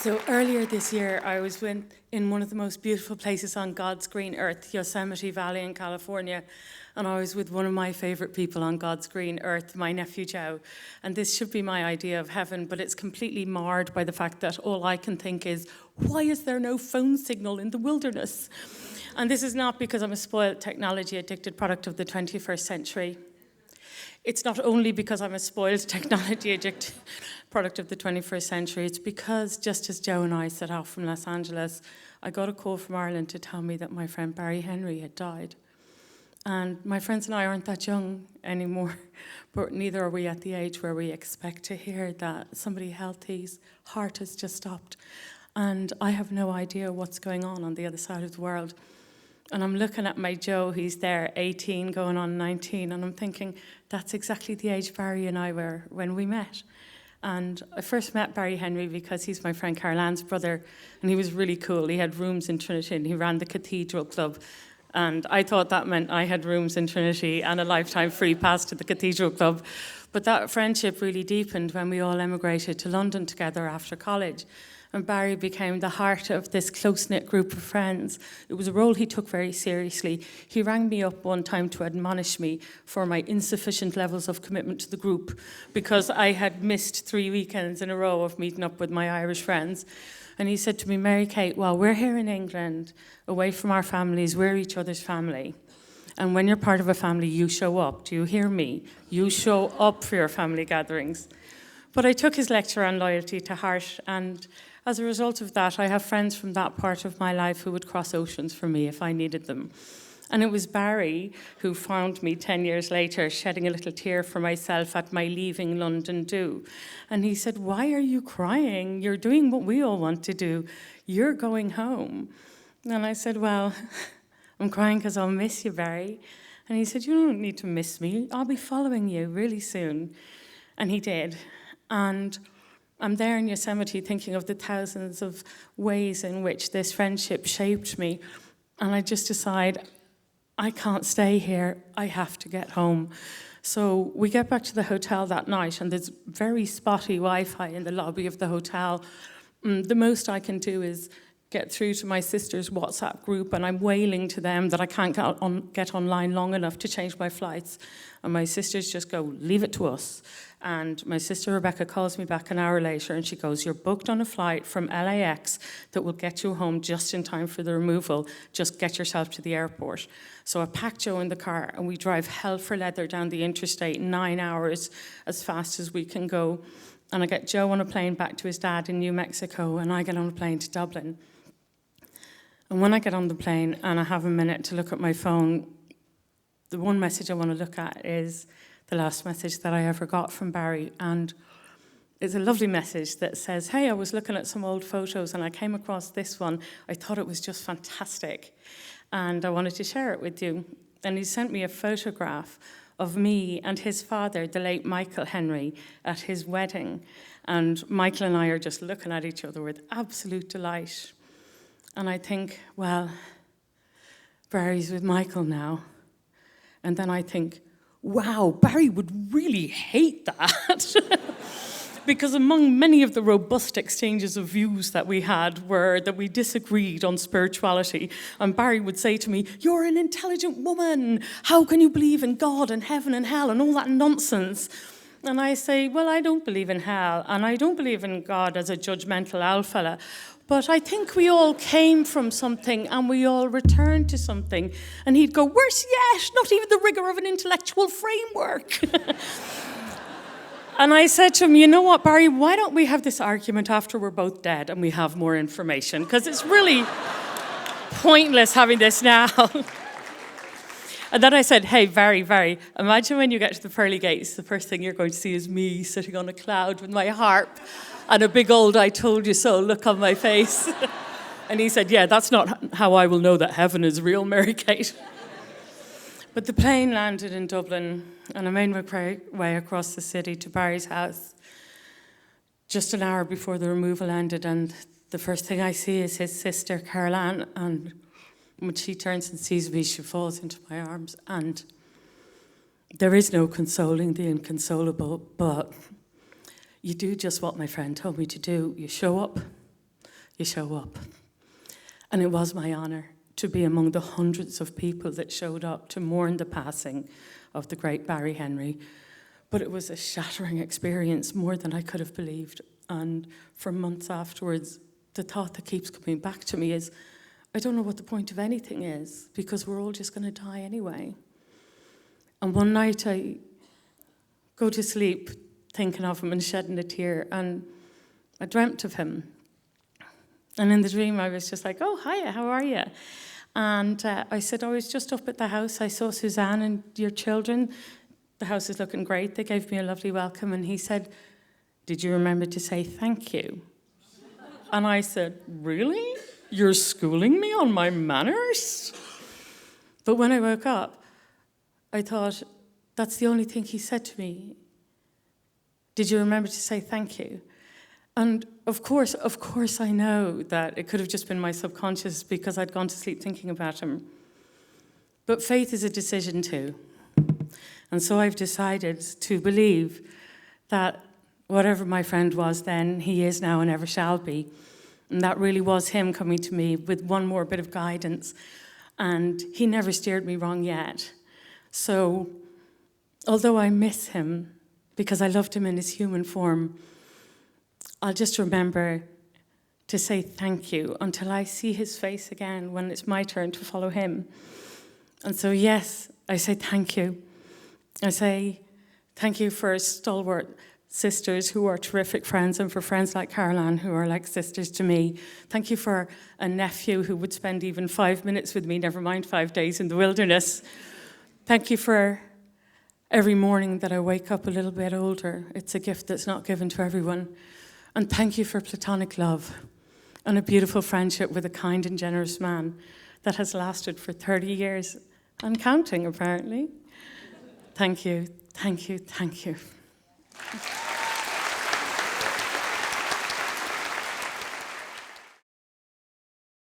So earlier this year, I was in one of the most beautiful places on God's green earth, Yosemite Valley in California, and I was with one of my favorite people on God's green earth, my nephew Joe. And this should be my idea of heaven, but it's completely marred by the fact that all I can think is, why is there no phone signal in the wilderness? And this is not because I'm a spoiled, technology-addicted product of the 21st century. It's not only because I'm a spoiled, technology-addicted product of the 21st century, it's because just as Joe and I set off from Los Angeles, I got a call from Ireland to tell me that my friend Barry Henry had died. And my friends and I aren't that young anymore, but neither are we at the age where we expect to hear that somebody healthy's heart has just stopped. And I have no idea what's going on the other side of the world. And I'm looking at my Joe, he's there, 18, going on 19, and I'm thinking, that's exactly the age Barry and I were when we met. And I first met Barry Henry because he's my friend Carol Ann's brother, and he was really cool. He had rooms in Trinity, and he ran the Cathedral Club. And I thought that meant I had rooms in Trinity and a lifetime free pass to the Cathedral Club. But that friendship really deepened when we all emigrated to London together after college. And Barry became the heart of this close-knit group of friends. It was a role he took very seriously. He rang me up one time to admonish me for my insufficient levels of commitment to the group because I had missed 3 weekends in a row of meeting up with my Irish friends. And he said to me, Mary Kate, while we're here in England, away from our families, we're each other's family. And when you're part of a family, you show up. Do you hear me? You show up for your family gatherings. But I took his lecture on loyalty to heart, and as a result of that, I have friends from that part of my life who would cross oceans for me if I needed them. And it was Barry who found me 10 years later shedding a little tear for myself at my leaving London do. And he said, why are you crying? You're doing what we all want to do. You're going home. And I said, well, I'm crying because I'll miss you, Barry. And he said, you don't need to miss me. I'll be following you really soon. And he did. And I'm there in Yosemite thinking of the thousands of ways in which this friendship shaped me. And I just decide, I can't stay here. I have to get home. So we get back to the hotel that night, and there's very spotty Wi-Fi in the lobby of the hotel. The most I can do is get through to my sister's WhatsApp group, and I'm wailing to them that I can't get online long enough to change my flights. And my sisters just go, leave it to us. And my sister Rebecca calls me back an hour later, and she goes, you're booked on a flight from LAX that will get you home just in time for the removal. Just get yourself to the airport. So I pack Joe in the car, and we drive hell for leather down the interstate, 9 hours, as fast as we can go. And I get Joe on a plane back to his dad in New Mexico, and I get on a plane to Dublin. And when I get on the plane and I have a minute to look at my phone, the one message I want to look at is the last message that I ever got from Barry. And it's a lovely message that says, hey, I was looking at some old photos and I came across this one. I thought it was just fantastic. And I wanted to share it with you. And he sent me a photograph of me and his father, the late Michael Henry, at his wedding. And Michael and I are just looking at each other with absolute delight. And I think, well, Barry's with Michael now. And then I think, wow, Barry would really hate that. Because among many of the robust exchanges of views that we had were that we disagreed on spirituality. And Barry would say to me, you're an intelligent woman. How can you believe in God and heaven and hell and all that nonsense? And I say, well, I don't believe in hell. And I don't believe in God as a judgmental owl fella. But I think we all came from something and we all returned to something. And he'd go, worse yet, not even the rigor of an intellectual framework. And I said to him, you know what, Barry, why don't we have this argument after we're both dead and we have more information? Because it's really pointless having this now. And then I said, hey, Barry, imagine when you get to the pearly gates, the first thing you're going to see is me sitting on a cloud with my harp and a big old I told you so look on my face. And he said, yeah, that's not how I will know that heaven is real, Mary Kate. But the plane landed in Dublin, and I made my way across the city to Barry's house just an hour before the removal ended, and the first thing I see is his sister, Carol Ann, and when she turns and sees me, she falls into my arms, and there is no consoling the inconsolable, but you do just what my friend told me to do. You show up, you show up. And it was my honour to be among the hundreds of people that showed up to mourn the passing of the great Barry Henry. But it was a shattering experience, more than I could have believed. And for months afterwards, the thought that keeps coming back to me is, I don't know what the point of anything is, because we're all just going to die anyway. And one night I go to sleep thinking of him and shedding a tear, and I dreamt of him. And in the dream I was just like, oh, hiya, how are you? And I said, I was just up at the house. I saw Suzanne and your children. The house is looking great. They gave me a lovely welcome. And he said, did you remember to say thank you? And I said, really? You're schooling me on my manners? But when I woke up, I thought, that's the only thing he said to me. Did you remember to say thank you? And of course I know that it could have just been my subconscious because I'd gone to sleep thinking about him. But faith is a decision too. And so I've decided to believe that whatever my friend was then, he is now and ever shall be. And that really was him coming to me with one more bit of guidance. And he never steered me wrong yet. So although I miss him because I loved him in his human form, I'll just remember to say thank you until I see his face again when it's my turn to follow him. And so, yes, I say thank you. I say thank you for stalwart sisters who are terrific friends, and for friends like Caroline who are like sisters to me. Thank you for a nephew who would spend even 5 minutes with me, never mind 5 days in the wilderness. Thank you for every morning that I wake up a little bit older. It's a gift that's not given to everyone. And thank you for platonic love and a beautiful friendship with a kind and generous man that has lasted for 30 years and counting, apparently. Thank you, thank you, thank you.